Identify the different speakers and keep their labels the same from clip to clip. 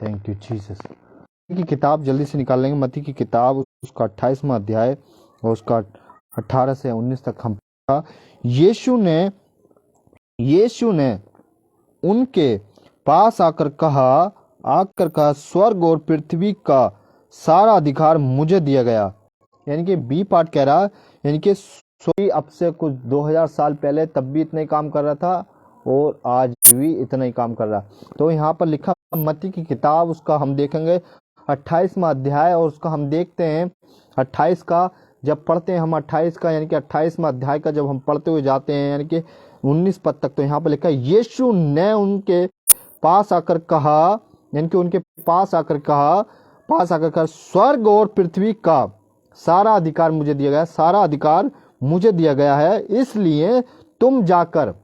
Speaker 1: Thank you Jesus की किताब जल्दी से निकाल लेंगे। मत्ती की किताब उसका 28वां अध्याय और उसका 18 से 19 तक हम पढ़ा। यीशु ने उनके पास आकर कहा स्वर्ग और पृथ्वी का सारा अधिकार मुझे दिया गया। यानी कि बी पार्ट कह रहा, यानी कि सोई अब से कुछ 2000 साल पहले तब भी इतना ही काम कर रहा था और आज भी इतना ही काम कर रहा। तो यहाँ पर लिखा मत्ती की किताब उसका हम देखेंगे 28वां अध्याय और उसका हम देखते हैं 28 का जब पढ़ते हैं हम 28 का यानी कि 28वां अध्याय का जब हम पढ़ते हुए जाते हैं यानी कि 19 पद तक। तो यहाँ पर लिखा है यीशु ने उनके पास आकर कहा, यानी कि उनके पास आकर कहा स्वर्ग और पृथ्वी का सारा अधिकार मुझे दिया गया, सारा अधिकार मुझे दिया गया है। इसलिए तुम जाकर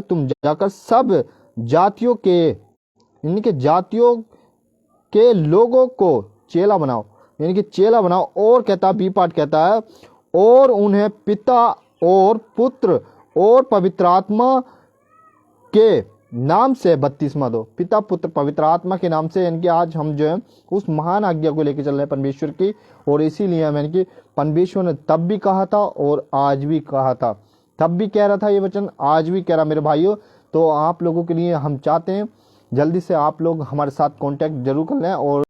Speaker 1: तुम जाकर सब जातियों के लोगों को चेला बनाओ, यानी कि चेला बनाओ। और कहता बी पार्ट कहता है और उन्हें पिता और पुत्र और पवित्र आत्मा के नाम से बपतिस्मा दो। पिता पुत्र पवित्र आत्मा के नाम से, यानी कि आज हम जो है उस महान आज्ञा को लेकर चल रहे हैं परमेश्वर की। और इसीलिए यानी कि परमेश्वर ने तब भी कहा था और आज भी कहा था, तब भी कह रहा था ये वचन, आज भी कह रहा मेरे भाइयों। तो आप लोगों के लिए हम चाहते हैं जल्दी से आप लोग हमारे साथ कांटेक्ट जरूर कर लें। और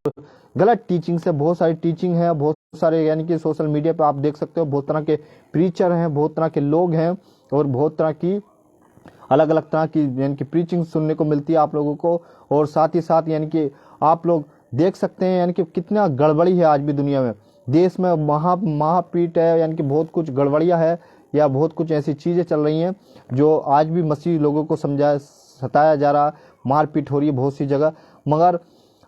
Speaker 1: गलत टीचिंग से बहुत सारी टीचिंग है, बहुत सारे यानी कि सोशल मीडिया पे आप देख सकते हो बहुत तरह के प्रीचर हैं, बहुत तरह के लोग हैं और बहुत तरह की अलग अलग तरह की यानी कि प्रीचिंग सुनने को मिलती है आप लोगों को। और साथ ही साथ यानी कि आप लोग देख सकते हैं यानी कि कितना गड़बड़ी है आज भी दुनिया में, देश में महापीठ है, यानी कि बहुत कुछ गड़बड़िया है या बहुत कुछ ऐसी चीज़ें चल रही हैं जो आज भी मसीह लोगों को सताया जा रहा, मारपीट हो रही है बहुत सी जगह। मगर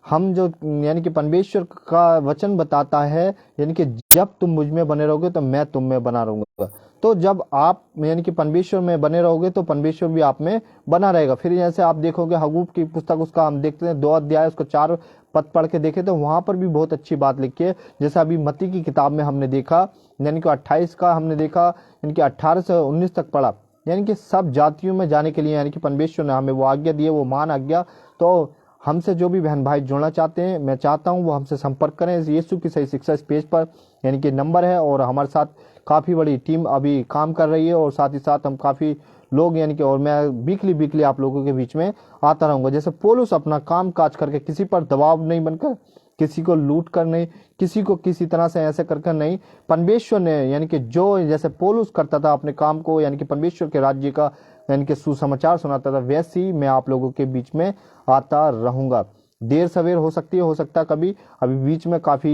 Speaker 1: हम जो यानी कि परमेश्वर का वचन बताता है यानी कि जब तुम मुझ में बने रहोगे तो मैं तुम में बना रहूंगा। तो जब आप यानी कि परमेश्वर में बने रहोगे तो परमेश्वर भी आप में बना रहेगा। फिर जैसे आप देखोगे हगूब की पुस्तक उसका हम देखते हैं 2 अध्याय उसको 4 पद पढ़ के देखे तो वहां पर भी बहुत अच्छी बात लिखी है। जैसे अभी मत्ती की किताब में हमने देखा यानी कि 28 का हमने देखा, यानी कि 18 से 19 तक पढ़ा, यानी कि सब जातियों में जाने के लिए यानी कि परमेश्वर ने हमें वो आज्ञा दी है, वो महान आज्ञा। तो हमसे जो भी बहन भाई जुड़ना चाहते हैं, मैं चाहता हूं वो हमसे संपर्क करें। यीशु की सही शिक्षा इस पेज पर यानी कि नंबर है और हमारे साथ काफ़ी बड़ी टीम अभी काम कर रही है और साथ ही साथ हम काफ़ी लोग यानी कि और मैं वीकली आप लोगों के बीच में आता रहूँगा। जैसे पौलुस अपना काम काज करके किसी पर दबाव नहीं बनकर, किसी को लूट कर नहीं, किसी को किसी तरह से ऐसे करके नहीं, परमेश्वर ने यानी कि जो जैसे पौलुस करता था अपने काम को यानी कि परमेश्वर के राज्य का यानी कि सुसमाचार सुनाता था, वैसे ही मैं आप लोगों के बीच में आता रहूँगा। देर सवेर हो सकती है, हो सकता कभी, अभी बीच में काफ़ी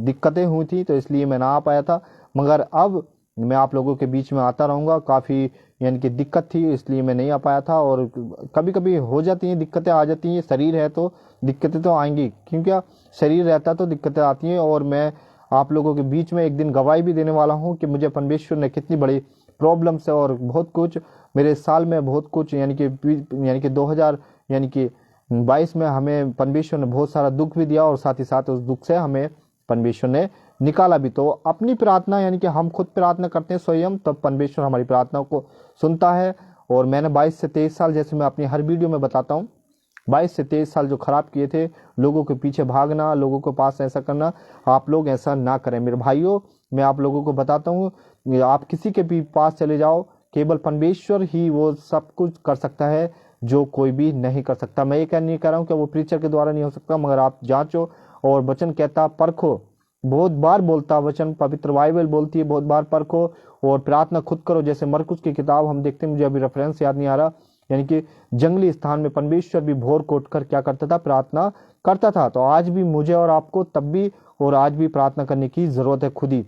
Speaker 1: दिक्कतें हुई थी तो इसलिए मैं ना आ पाया था, मगर अब मैं आप लोगों के बीच में आता रहूँगा। काफ़ी यानी कि दिक्कत थी इसलिए मैं नहीं आ पाया था और कभी कभी हो जाती हैं दिक्कतें, आ जाती हैं, शरीर है तो दिक्कतें तो आएंगी, क्योंकि शरीर रहता तो दिक्कतें आती हैं। और मैं आप लोगों के बीच में एक दिन गवाही भी देने वाला हूँ कि मुझे परमेश्वर ने कितनी बड़ी प्रॉब्लम से और बहुत कुछ मेरे साल में बहुत कुछ यानी कि 2000 यानी कि 22 में हमें परमेश्वर ने बहुत सारा दुख भी दिया और साथ ही साथ उस दुख से हमें परमेश्वर ने निकाला भी। तो अपनी प्रार्थना यानी कि हम खुद प्रार्थना करते हैं स्वयं, तब परमेश्वर हमारी प्रार्थना को सुनता है। और मैंने 22 से 23 साल, जैसे मैं अपनी हर वीडियो में बताता हूँ, 22 से 23 साल जो खराब किए थे, लोगों के पीछे भागना, लोगों के पास ऐसा करना, आप लोग ऐसा ना करें मेरे भाइयों। मैं आप लोगों को बताता हूँ, आप किसी के भी पास चले जाओ, केवल परमेश्वर ही वो सब कुछ कर सकता है जो कोई भी नहीं कर सकता। मैं ये नहीं कह रहा हूँ कि वो प्रीचर के द्वारा नहीं हो सकता, मगर आप जांचो। और वचन कहता परखो, बहुत बार बोलता वचन, पवित्र बाइबल बोलती है बहुत बार परखो और प्रार्थना खुद करो। जैसे मरकुस की किताब हम देखते हैं, मुझे अभी रेफरेंस याद नहीं आ रहा, यानी कि जंगली स्थान में परमेश्वर भी भोर कोट कर क्या करता था, प्रार्थना करता था। तो आज भी मुझे और आपको तब भी और आज भी प्रार्थना करने की जरूरत है। खुद ही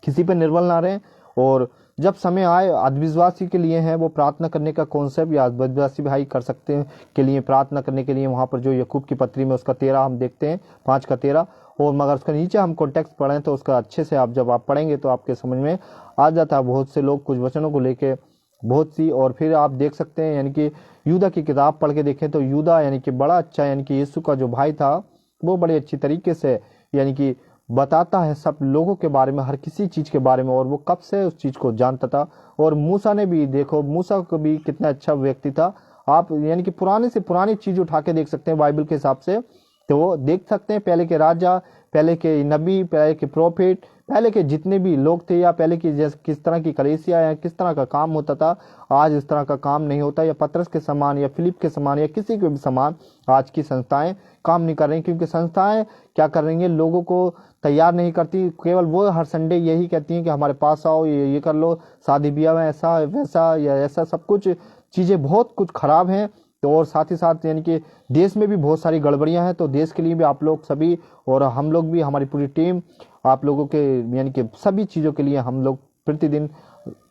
Speaker 1: किसी पर निर्भर ना रहें। और जब समय आए, अविश्वासी के लिए है वो प्रार्थना करने का कॉन्सेप्ट, या अविश्वासी भाई कर सकते हैं के लिए प्रार्थना करने के लिए वहाँ पर जो याकूब की पत्री में उसका 13 हम देखते हैं, 5 का 13, और मगर उसका नीचे हम कॉन्टेक्स्ट पढ़ें तो उसका अच्छे से आप जब आप पढ़ेंगे तो आपके समझ में आ जाता है। बहुत से लोग कुछ वचनों को लेके बहुत सी, और फिर आप देख सकते हैं यानी कि यूदा की किताब पढ़ के देखें तो यूदा यानी कि बड़ा अच्छा, यानी कि यीशु का जो भाई था वो बड़े अच्छी तरीके से यानी कि बताता है सब लोगों के बारे में, हर किसी चीज़ के बारे में, और वो कब से उस चीज़ को जानता था। और मूसा ने भी देखो, मूसा को भी कितना अच्छा व्यक्ति था, आप यानी कि पुराने से पुरानी चीज उठा के देख सकते हैं बाइबल के हिसाब से, तो वो देख सकते हैं पहले के राजा, पहले के नबी, पहले के प्रोफेट, पहले के जितने भी लोग थे, या पहले की जैसे किस तरह की कलीसिया या किस तरह का काम होता था। आज इस तरह का काम नहीं होता, या पतरस के समान या फिलिप के समान या किसी के भी समान आज की संस्थाएं काम नहीं कर रही, क्योंकि संस्थाएं क्या कर रही हैं, लोगों को तैयार नहीं करती। केवल वो हर संडे यही कहती हैं कि हमारे पास आओ, ये कर लो, शादी ब्याह में ऐसा वैसा या ऐसा, सब कुछ चीज़ें बहुत कुछ खराब हैं। तो और साथ ही साथ यानी कि देश में भी बहुत सारी गड़बड़ियां हैं। तो देश के लिए भी आप लोग सभी और हम लोग भी, हमारी पूरी टीम आप लोगों के यानी कि सभी चीज़ों के लिए हम लोग प्रतिदिन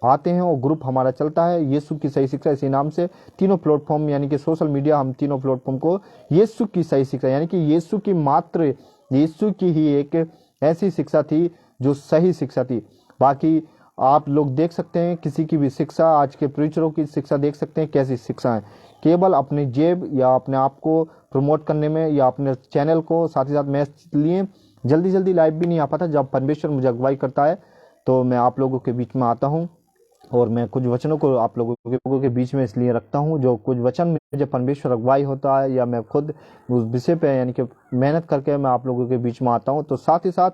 Speaker 1: आते हैं, और ग्रुप हमारा चलता है यीशु की सही शिक्षा इसी नाम से। तीनों प्लेटफॉर्म यानी कि सोशल मीडिया, हम तीनों प्लेटफॉर्म को यीशु की सही शिक्षा यानी कि यीशु की मात्र, यीशु की ही एक ऐसी शिक्षा थी जो सही शिक्षा थी। बाकी आप लोग देख सकते हैं किसी की भी शिक्षा, आज के प्रीचरों की शिक्षा देख सकते हैं कैसी शिक्षा है, केवल अपनी जेब या अपने आप को प्रमोट करने में या अपने चैनल को। साथ ही साथ मैं इसलिए जल्दी जल्दी लाइव भी नहीं आ पाता, जब परमेश्वर मुझे अगुवाई करता है तो मैं आप लोगों के बीच में आता हूँ, और मैं कुछ वचनों को आप लोगों के बीच में इसलिए रखता हूँ, जो कुछ वचन मुझे परमेश्वर अगुवाई होता है या मैं खुद उस विषय पे यानी कि मेहनत करके मैं आप लोगों के बीच में आता हूँ। तो साथ ही साथ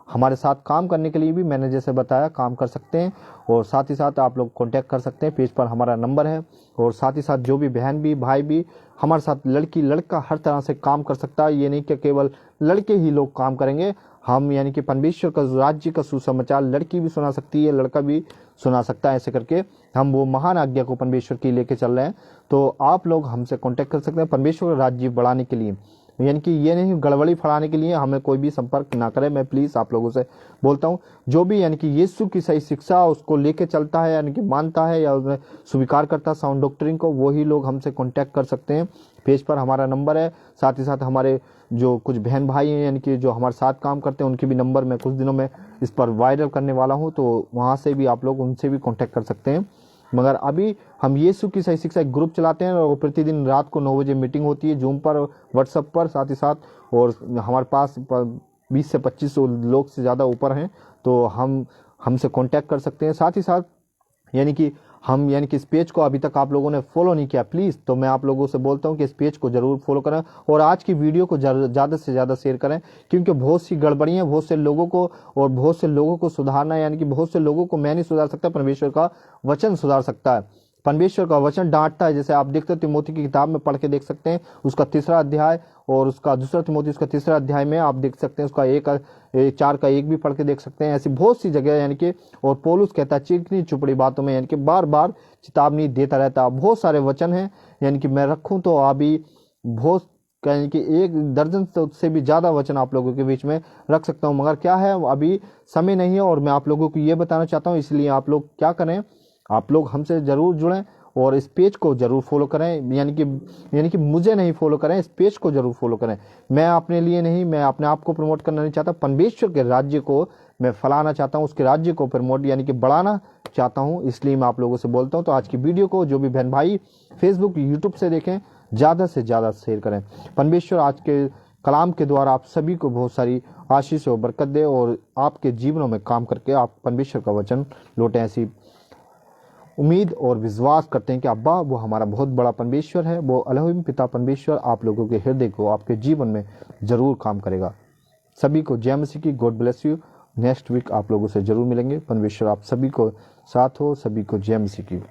Speaker 1: हमारे साथ काम करने के लिए भी मैंने जैसे बताया काम कर सकते हैं, और साथ ही साथ आप लोग कांटेक्ट कर सकते हैं, पेज पर हमारा नंबर है। और साथ ही साथ जो भी बहन भी भाई भी हमारे साथ, लड़की लड़का हर तरह से काम कर सकता है। ये नहीं कि केवल लड़के ही लोग काम करेंगे, हम यानी कि परमेश्वर का राज्य का सुसमाचार लड़की भी सुना सकती है, लड़का भी सुना सकता है। ऐसे करके हम वो महान आज्ञा को परमेश्वर की लेके चल रहे हैं। तो आप लोग हमसे कांटेक्ट कर सकते हैं परमेश्वर का राज्य बढ़ाने के लिए, यानी कि ये नहीं गड़बड़ी फैलाने के लिए हमें कोई भी संपर्क ना करे। मैं प्लीज़ आप लोगों से बोलता हूँ, जो भी यानी कि यीशु की सही शिक्षा उसको लेके चलता है, यानी कि मानता है या उसमें स्वीकार करता है साउंड डॉक्ट्रिन को, वही लोग हमसे कांटेक्ट कर सकते हैं। पेज पर हमारा नंबर है। साथ ही साथ हमारे जो कुछ बहन भाई हैं यानी कि जो हमारे साथ काम करते हैं, उनकी भी नंबर मैं कुछ दिनों में इस पर वायरल करने वाला हूँ, तो वहाँ से भी आप लोग उनसे भी कॉन्टैक्ट कर सकते हैं। मगर अभी हम यीशु की सही शिक्षा एक ग्रुप चलाते हैं, और प्रतिदिन रात को 9 बजे मीटिंग होती है जूम पर, व्हाट्सएप पर। साथ ही साथ और हमारे पास 20 से 25 लोग से ज़्यादा ऊपर हैं, तो हमसे कांटेक्ट कर सकते हैं। साथ ही साथ यानी कि इस पेज को अभी तक आप लोगों ने फॉलो नहीं किया प्लीज़, तो मैं आप लोगों से बोलता हूं कि इस पेज को जरूर फॉलो करें, और आज की वीडियो को ज़्यादा से ज़्यादा शेयर करें, क्योंकि बहुत सी गड़बड़ियां बहुत से लोगों को सुधारना, यानी कि बहुत से लोगों को मैं नहीं सुधार सकता, परमेश्वर का वचन सुधार सकता है। परमेश्वर का वचन डांटता है, जैसे आप देखते हैं तिमोथी की किताब में पढ़ के देख सकते हैं, उसका 3रा अध्याय और उसका 2 तिमोथी उसका 3रा अध्याय में आप देख सकते हैं, उसका 4 का 1 भी पढ़ के देख सकते हैं। ऐसी बहुत सी जगह यानी कि, और पौलुस कहता है चिकनी चुपड़ी बातों में यानी कि बार बार चेतावनी देता रहता। बहुत सारे वचन हैं, यानी कि मैं रखूं तो अभी बहुत यानी कि 1 दर्जन से भी ज़्यादा वचन आप लोगों के बीच में रख सकता हूँ, मगर क्या है अभी समय नहीं है, और मैं आप लोगों को ये बताना चाहता हूँ। इसलिए आप लोग क्या करें, आप लोग हमसे ज़रूर जुड़ें और इस पेज को ज़रूर फॉलो करें, यानी कि मुझे नहीं फॉलो करें, इस पेज को ज़रूर फॉलो करें। मैं अपने लिए नहीं, मैं अपने आप को प्रमोट करना नहीं चाहता, परमेश्वर के राज्य को मैं फैलाना चाहता हूँ, उसके राज्य को प्रमोट यानी कि बढ़ाना चाहता हूँ, इसलिए मैं आप लोगों से बोलता हूँ। तो आज की वीडियो को जो भी बहन भाई फेसबुक यूट्यूब से देखें, ज़्यादा से ज़्यादा शेयर करें। परमेश्वर आज के कलाम के द्वारा आप सभी को बहुत सारी आशीष और बरकत दे, और आपके जीवनों में काम करके आप परमेश्वर का वचन लौटें। ऐसी उम्मीद और विश्वास करते हैं कि अब्बा वो हमारा बहुत बड़ा परमेश्वर है, वो अलहुम पिता परमेश्वर आप लोगों के हृदय को आपके जीवन में ज़रूर काम करेगा। सभी को जय मसीह की, God bless you. Next week आप लोगों से ज़रूर मिलेंगे। परमेश्वर आप सभी को साथ हो, सभी को जय मसीह की।